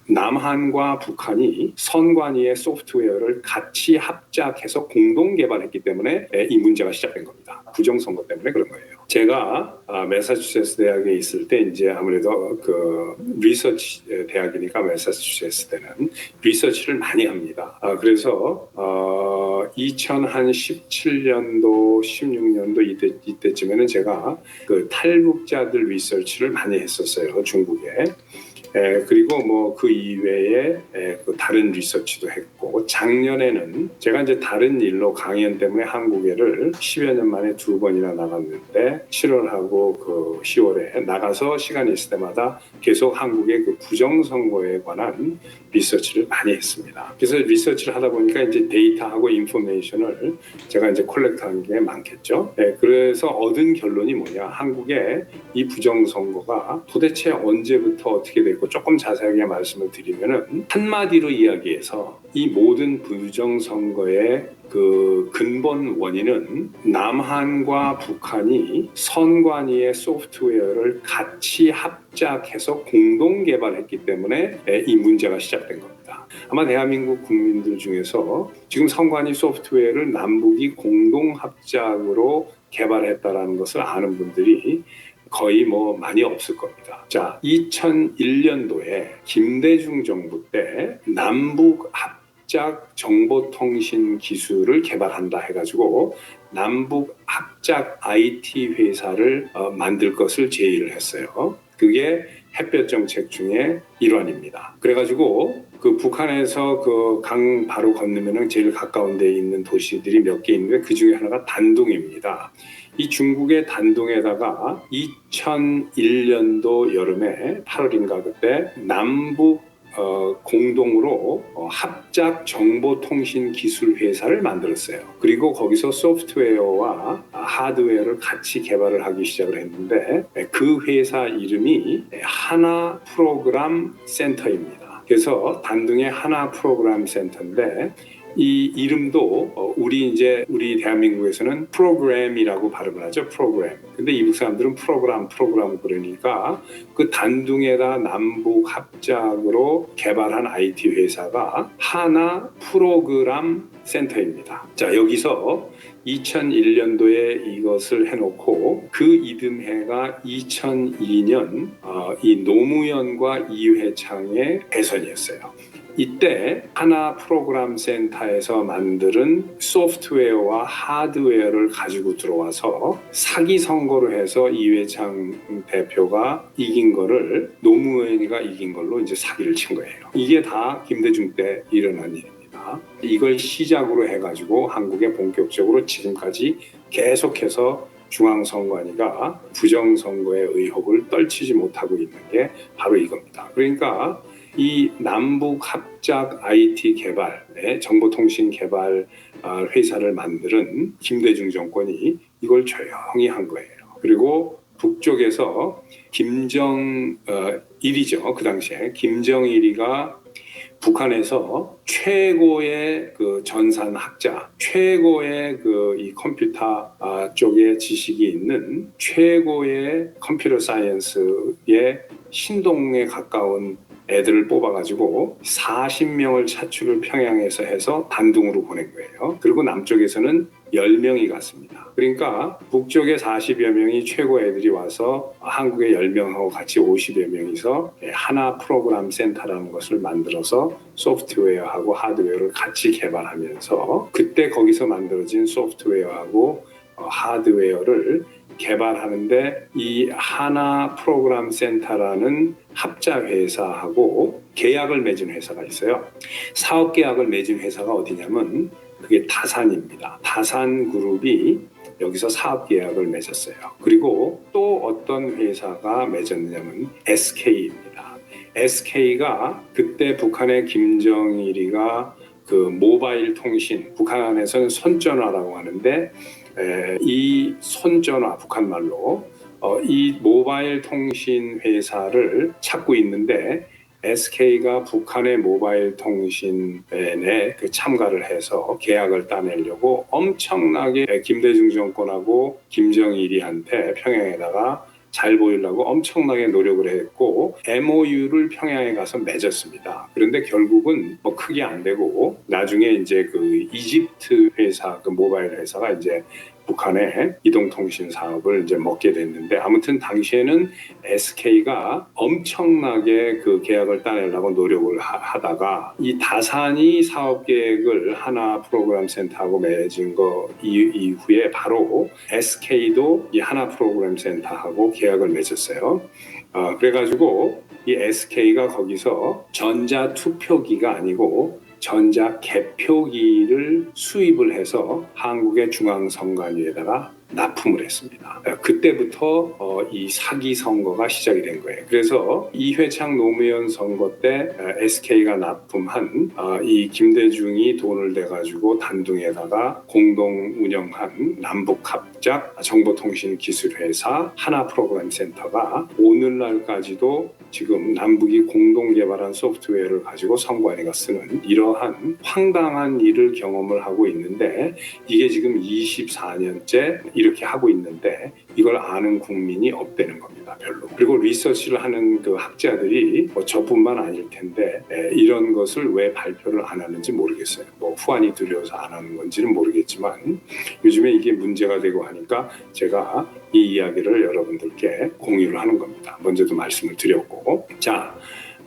남한과 북한이 선관위의 소프트웨어를 같이 합작해서 공동 개발했기 때문에 이 문제가 시작된 겁니다. 부정선거 때문에 그런 거예요. 제가 매사추세츠 대학에 있을 때 이제 아무래도 그 리서치 대학이니까 매사추세츠 때는 리서치를 많이 합니다. 그래서 2017년도, 16년도 이때쯤에는 제가 그 탈북자들 리서치를 많이 했었어요, 중국에. 그리고 뭐 그 이외에 그 다른 리서치도 했고, 작년에는 제가 이제 다른 일로 강연 때문에 한국에를 10여 년 만에 2번이나 나갔는데 7월하고 그 10월에 나가서 시간이 있을 때마다 계속 한국의 그 부정선거에 관한 리서치를 많이 했습니다. 그래서 리서치를 하다 보니까 이제 데이터하고 인포메이션을 제가 이제 콜렉트한 게 많겠죠. 그래서 얻은 결론이 뭐냐, 한국의 이 부정선거가 도대체 언제부터 어떻게 됐고, 조금 자세하게 말씀을 드리면은 한마디로 이야기해서 이 모든 부정선거의 그 근본 원인은 남한과 북한이 선관위의 소프트웨어를 같이 합작해서 공동 개발했기 때문에 이 문제가 시작된 겁니다. 아마 대한민국 국민들 중에서 지금 선관위 소프트웨어를 남북이 공동 합작으로 개발했다라는 것을 아는 분들이 거의 뭐 많이 없을 겁니다. 자, 2001년도에 김대중 정부 때 남북 합작 정보통신 기술을 개발한다 해가지고 남북 합작 IT 회사를 만들 것을 제의를 했어요. 그게 햇볕 정책 중에 일환입니다. 그래가지고 그 북한에서 그 강 바로 건너면은 제일 가까운 데 있는 도시들이 몇 개 있는데 그 중에 하나가 단둥입니다. 이 중국의 단둥에다가 2001년도 여름에 8월인가 그때 남북 공동으로 합작 정보통신 기술 회사를 만들었어요. 그리고 거기서 소프트웨어와 하드웨어를 같이 개발을 하기 시작을 했는데 그 회사 이름이 하나 프로그램 센터입니다. 그래서 단둥의 하나 프로그램 센터인데 이 이름도 우리 대한민국에서는 프로그램이라고 발음을 하죠. 프로그램. 근데 이북 사람들은 프로그램 그러니까 그 단둥에다 남북 합작으로 개발한 IT 회사가 하나 프로그램 센터입니다. 자, 여기서 2001년도에 이것을 해놓고 그 이듬해가 2002년 이 노무현과 이회창의 대선이었어요. 이때 하나 프로그램 센터에서 만드는 소프트웨어와 하드웨어를 가지고 들어와서 사기 선거로 해서 이회창 대표가 이긴 거를 노무현이가 이긴 걸로 이제 사기를 친 거예요. 이게 다 김대중 때 일어난 일입니다. 이걸 시작으로 해가지고 한국에 본격적으로 지금까지 계속해서 중앙선관위가 부정선거의 의혹을 떨치지 못하고 있는 게 바로 이겁니다. 그러니까 이 남북 합작 IT 개발, 정보통신 개발 회사를 만드는 김대중 정권이 이걸 조용히 한 거예요. 그리고 북쪽에서 김정일이죠. 그 당시에 김정일이가 북한에서 최고의 그 전산학자, 최고의 그 이 컴퓨터 쪽에 지식이 있는 최고의 컴퓨터 사이언스의 신동에 가까운 애들을 뽑아가지고 40명을 차출을 평양에서 해서 단둥으로 보낸 거예요. 그리고 남쪽에서는 10명이 갔습니다. 그러니까 북쪽에 40여 명이 최고 애들이 와서 한국에 10명하고 같이 50여 명이서 하나 프로그램 센터라는 것을 만들어서 소프트웨어하고 하드웨어를 같이 개발하면서 그때 거기서 만들어진 소프트웨어하고 하드웨어를 개발하는데 이 하나 프로그램 센터라는 합작 회사하고 계약을 맺은 회사가 있어요. 사업 계약을 맺은 회사가 어디냐면 그게 다산입니다. 다산그룹이 여기서 사업 계약을 맺었어요. 그리고 또 어떤 회사가 맺었냐면 SK입니다. SK가 그때 북한의 김정일이가 그 모바일 통신, 북한에서는 손전화라고 하는데 이 손전화, 북한말로 이 모바일 통신 회사를 찾고 있는데 SK가 북한의 모바일 통신에 참가를 해서 계약을 따내려고 엄청나게 김대중 정권하고 김정일이한테 평양에다가 잘 보이려고 엄청나게 노력을 했고 MOU를 평양에 가서 맺었습니다. 그런데 결국은 뭐 크게 안 되고 나중에 이제 그 이집트 회사, 그 모바일 회사가 이제 북한의 이동통신 사업을 이제 먹게 됐는데, 아무튼 당시에는 SK가 엄청나게 그 계약을 따내려고 노력을 하다가 이 다산이 사업 계획을 하나 프로그램 센터하고 맺은 거 이후에 바로 SK도 이 하나 프로그램 센터하고 계약을 맺었어요. 그래가지고 이 SK가 거기서 전자 투표기가 아니고 전자 개표기를 수입을 해서 한국의 중앙선관위에다가 납품을 했습니다. 그때부터 이 사기 선거가 시작이 된 거예요. 그래서 이회창 노무현 선거 때 SK가 납품한 이 김대중이 돈을 대가지고 단둥에다가 공동 운영한 남북합작 정보통신기술회사 하나 프로그램 센터가 오늘날까지도 지금 남북이 공동 개발한 소프트웨어를 가지고 선관위가 쓰는 이러한 황당한 일을 경험을 하고 있는데, 이게 지금 24년째 이렇게 하고 있는데 이걸 아는 국민이 없다는 겁니다. 별로. 그리고 리서치를 하는 그 학자들이 저뿐만 아닐 텐데 이런 것을 왜 발표를 안 하는지 모르겠어요. 뭐 후환이 두려워서 안 하는 건지는 모르겠지만 요즘에 이게 문제가 되고 하니까 제가 이 이야기를 여러분들께 공유를 하는 겁니다. 먼저도 말씀을 드렸고, 자,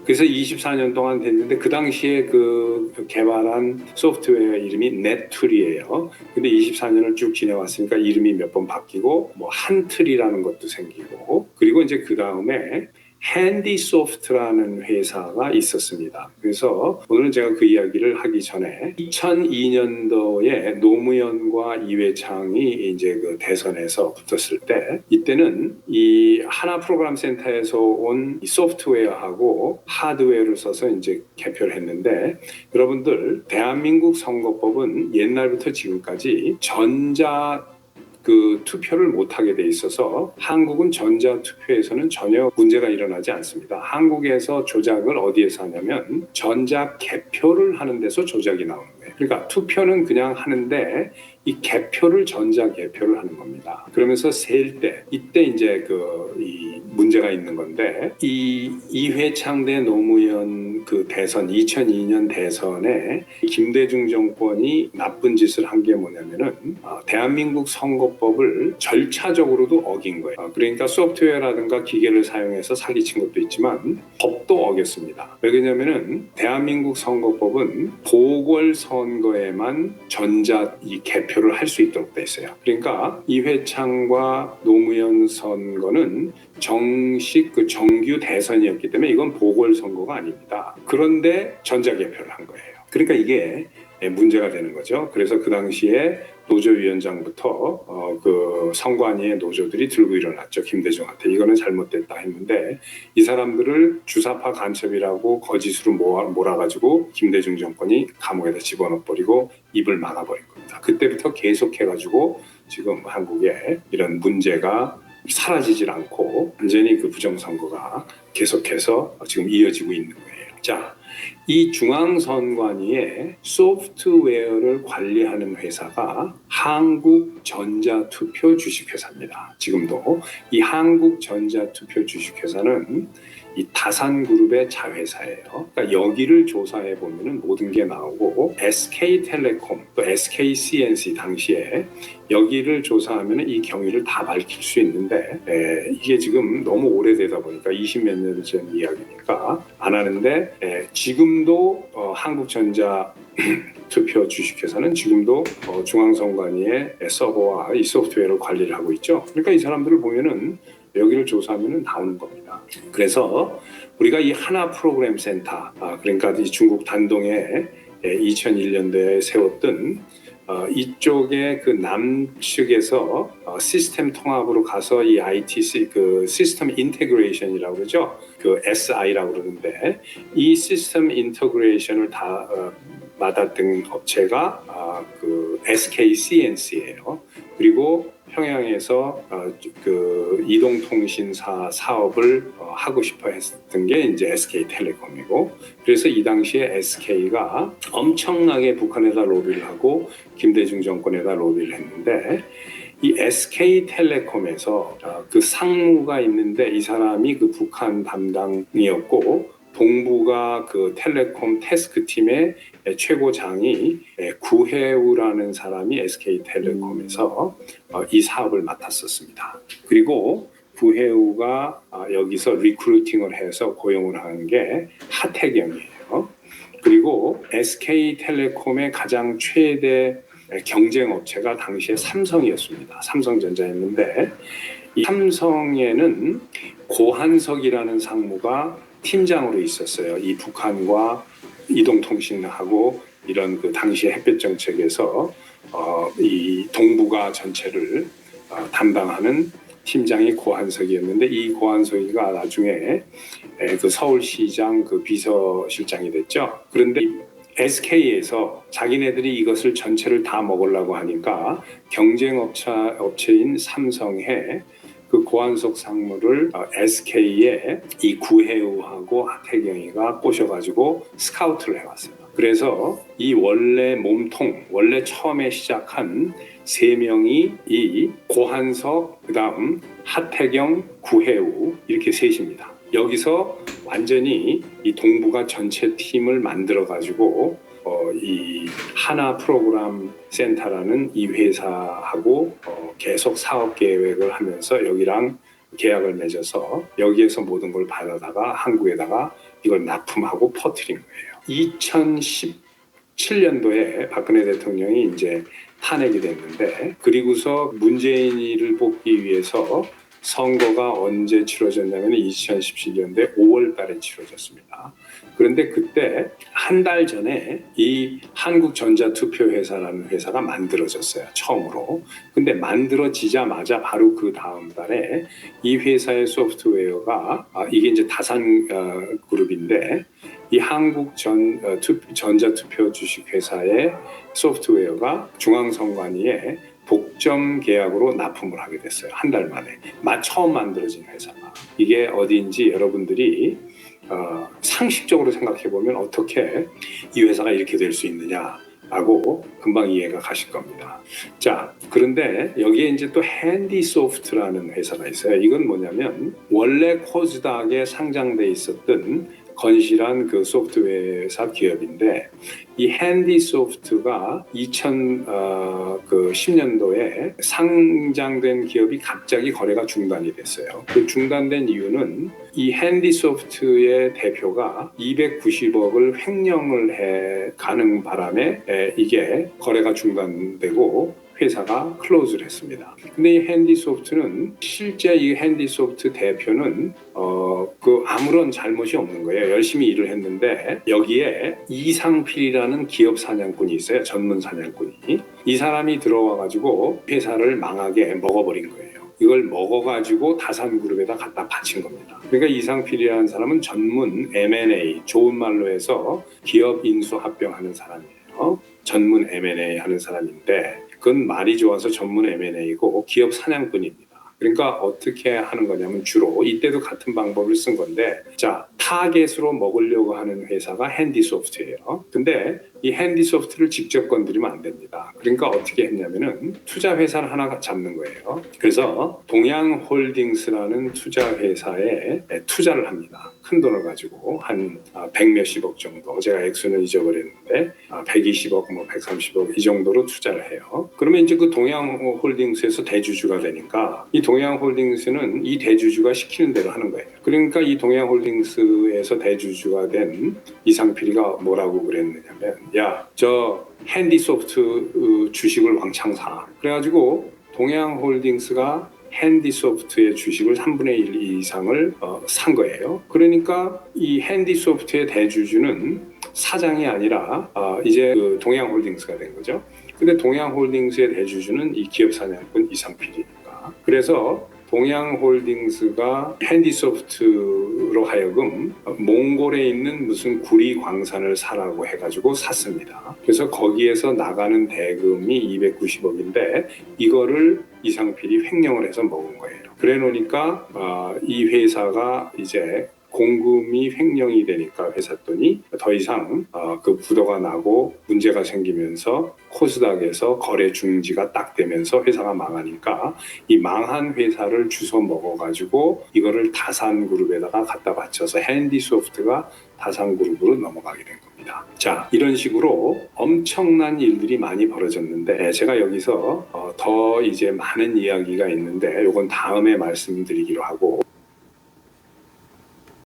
그래서 24년 동안 됐는데 그 당시에 그 개발한 소프트웨어 이름이 넷툴이에요. 근데 24년을 쭉 지내왔으니까 이름이 몇 번 바뀌고 뭐 한틀이라는 것도 생기고, 그리고 이제 그 다음에 핸디소프트라는 회사가 있었습니다. 그래서 오늘은 제가 그 이야기를 하기 전에 2002년도에 노무현과 이회창이 이제 그 대선에서 붙었을 때, 이때는 이 하나 프로그램 센터에서 온 이 소프트웨어하고 하드웨어를 써서 이제 개표를 했는데, 여러분들 대한민국 선거법은 옛날부터 지금까지 전자 그 투표를 못하게 돼 있어서 한국은 전자 투표에서는 전혀 문제가 일어나지 않습니다. 한국에서 조작을 어디에서 하냐면 전자 개표를 하는 데서 조작이 나오는 거예요. 그러니까 투표는 그냥 하는데 이 개표를 전자 개표를 하는 겁니다. 그러면서 셀 때 이때 이제 이 문제가 있는 건데, 이 이회창 대 노무현 그 대선 2002년 대선에 김대중 정권이 나쁜 짓을 한 게 뭐냐면은 대한민국 선거법을 절차적으로도 어긴 거예요. 그러니까 소프트웨어라든가 기계를 사용해서 사기친 것도 있지만 법도 어겼습니다. 왜냐면은 대한민국 선거법은 보궐선거에만 전자 이 개표를 할 수 있도록 돼 있어요. 그러니까 이회창과 노무현 선거는 정식 그 정규 대선이었기 때문에 이건 보궐선거가 아닙니다. 그런데 전자개표를 한 거예요. 그러니까 이게 문제가 되는 거죠. 그래서 그 당시에 노조위원장부터 그 선관위의 노조들이 들고 일어났죠. 김대중한테 이거는 잘못됐다 했는데, 이 사람들을 주사파 간첩이라고 거짓으로 몰아가지고 김대중 정권이 감옥에다 집어넣어버리고 입을 막아버린 겁니다. 그때부터 계속해가지고 지금 한국에 이런 문제가 사라지질 않고 완전히 그 부정선거가 계속해서 지금 이어지고 있는 거예요. 자, 이 중앙선관위의 소프트웨어를 관리하는 회사가 한국전자투표 주식회사입니다. 지금도 이 한국전자투표 주식회사는 이 다산그룹의 자회사예요. 그러니까 여기를 조사해 보면은 모든 게 나오고, SK텔레콤 또 SKCNC 당시에 여기를 조사하면은 이 경위를 다 밝힐 수 있는데, 이게 지금 너무 오래되다 보니까 20몇 년 전 이야기니까 안 하는데, 지금도 한국전자 투표 주식회사는 지금도 중앙선관위의 서버와 이 소프트웨어를 관리를 하고 있죠. 그러니까 이 사람들을 보면은 여기를 조사하면 나오는 겁니다. 그래서 우리가 이 하나 프로그램 센터, 그러니까 이 중국 단동에 2001년도에 세웠던 이쪽에 그 남측에서 시스템 통합으로 가서 이 ITC 그 시스템 인테그레이션이라고 그러죠. 그 SI라고 그러는데, 이 시스템 인테그레이션을 다 맡았던 업체가 그 SKCNC예요. 그리고 평양에서 그 이동통신사 사업을 하고 싶어 했던 게 이제 SK텔레콤이고, 그래서 이 당시에 SK가 엄청나게 북한에다 로비를 하고 김대중 정권에다 로비를 했는데, 이 SK텔레콤에서 그 상무가 있는데 이 사람이 그 북한 담당이었고 동부가 그 텔레콤 태스크팀의 최고장이 구혜우라는 사람이 SK텔레콤에서 이 사업을 맡았었습니다. 그리고 구혜우가 여기서 리크루팅을 해서 고용을 한 게 하태경이에요. 그리고 SK텔레콤의 가장 최대 경쟁 업체가 당시에 삼성이었습니다. 삼성전자였는데 이 삼성에는 고한석이라는 상무가 팀장으로 있었어요. 이 북한과 이동통신하고 이런 그 당시 햇볕 정책에서 이 동북아 전체를 담당하는 팀장이 고한석이었는데 이 고한석이가 나중에 그 서울시장 그 비서실장이 됐죠. 그런데 SK에서 자기네들이 이것을 전체를 다 먹으려고 하니까 경쟁 업체인 삼성에 그 고한석 상무를 SK에 이 구혜우하고 하태경이가 꼬셔가지고 스카우트를 해왔어요. 그래서 이 원래 처음에 시작한 세 명이 이 고한석, 그 다음 하태경, 구혜우 이렇게 셋입니다. 여기서 완전히 이 동북아 전체 팀을 만들어가지고 이 하나 프로그램 센터라는 이 회사하고 계속 사업 계획을 하면서 여기랑 계약을 맺어서 여기에서 모든 걸 받아다가 한국에다가 이걸 납품하고 퍼뜨린 거예요. 2017년도에 박근혜 대통령이 이제 탄핵이 됐는데 그리고서 문재인이를 뽑기 위해서 선거가 언제 치러졌냐면 2017년도에 5월 달에 치러졌습니다. 그런데 그때 한 달 전에 이 한국전자투표회사라는 회사가 만들어졌어요. 처음으로. 근데 만들어지자마자 바로 그 다음 달에 이 회사의 소프트웨어가 이게 이제 다산 그룹인데 이 한국전자투표 주식회사의 소프트웨어가 중앙선관위에 독점 계약으로 납품을 하게 됐어요. 한 달 만에. 처음 만들어진 회사가. 이게 어디인지 여러분들이 상식적으로 생각해보면 어떻게 이 회사가 이렇게 될 수 있느냐라고 금방 이해가 가실 겁니다. 자, 그런데 여기에 이제 또 핸디소프트라는 회사가 있어요. 이건 뭐냐면 원래 코스닥에 상장돼 있었던 건실한 그 소프트웨어 회사 기업인데 이 핸디소프트가 2010년도에 상장된 기업이 갑자기 거래가 중단이 됐어요. 그 중단된 이유는 이 핸디소프트의 대표가 290억을 횡령을 해 가는 바람에 이게 거래가 중단되고 회사가 클로즈를 했습니다. 근데 이 핸디소프트는 실제 이 핸디소프트 대표는 그 아무런 잘못이 없는 거예요. 열심히 일을 했는데 여기에 이상필이라는 기업 사냥꾼이 있어요. 전문 사냥꾼이. 이 사람이 들어와 가지고 회사를 망하게 먹어버린 거예요. 이걸 먹어가지고 다산그룹에다 갖다 바친 겁니다. 그러니까 이상필이라는 사람은 전문 M&A, 좋은 말로 해서 기업 인수 합병하는 사람이에요. 전문 M&A 하는 사람인데 그건 말이 좋아서 전문 M&A고 기업 사냥꾼입니다. 그러니까 어떻게 하는 거냐면 주로 이때도 같은 방법을 쓴 건데 자, 타겟으로 먹으려고 하는 회사가 핸디소프트예요. 근데 이 핸디소프트를 직접 건드리면 안 됩니다. 그러니까 어떻게 했냐면은 투자 회사를 하나 잡는 거예요. 그래서 동양홀딩스라는 투자 회사에 투자를 합니다. 큰 돈을 가지고 한 100몇십억 정도. 제가 액수는 잊어버렸는데 120억, 130억 이 정도로 투자를 해요. 그러면 이제 그 동양홀딩스에서 대주주가 되니까 이 동양홀딩스는 이 대주주가 시키는 대로 하는 거예요. 그러니까 이 동양홀딩스에서 대주주가 된 이상필이가 뭐라고 그랬느냐면 야, 저 핸디소프트 주식을 왕창 사. 그래가지고 동양홀딩스가 핸디소프트의 주식을 3분의 1 이상을 산 거예요. 그러니까 이 핸디소프트의 대주주는 사장이 아니라 이제 그 동양홀딩스가 된 거죠. 근데 동양홀딩스의 대주주는 이 기업 사냥꾼 이상필이니까. 그래서 동양홀딩스가 핸디소프트로 하여금 몽골에 있는 무슨 구리 광산을 사라고 해가지고 샀습니다. 그래서 거기에서 나가는 대금이 290억인데 이거를 이상필이 횡령을 해서 먹은 거예요. 그래 놓으니까 이 회사가 이제 공금이 횡령이 되니까 회사 돈이 더 이상 그 부도가 나고 문제가 생기면서 코스닥에서 거래 중지가 딱 되면서 회사가 망하니까 이 망한 회사를 주워 먹어가지고 이거를 다산그룹에다가 갖다 바쳐서 핸디소프트가 다산그룹으로 넘어가게 된 겁니다. 자, 이런 식으로 엄청난 일들이 많이 벌어졌는데 제가 여기서 더 이제 많은 이야기가 있는데 이건 다음에 말씀드리기로 하고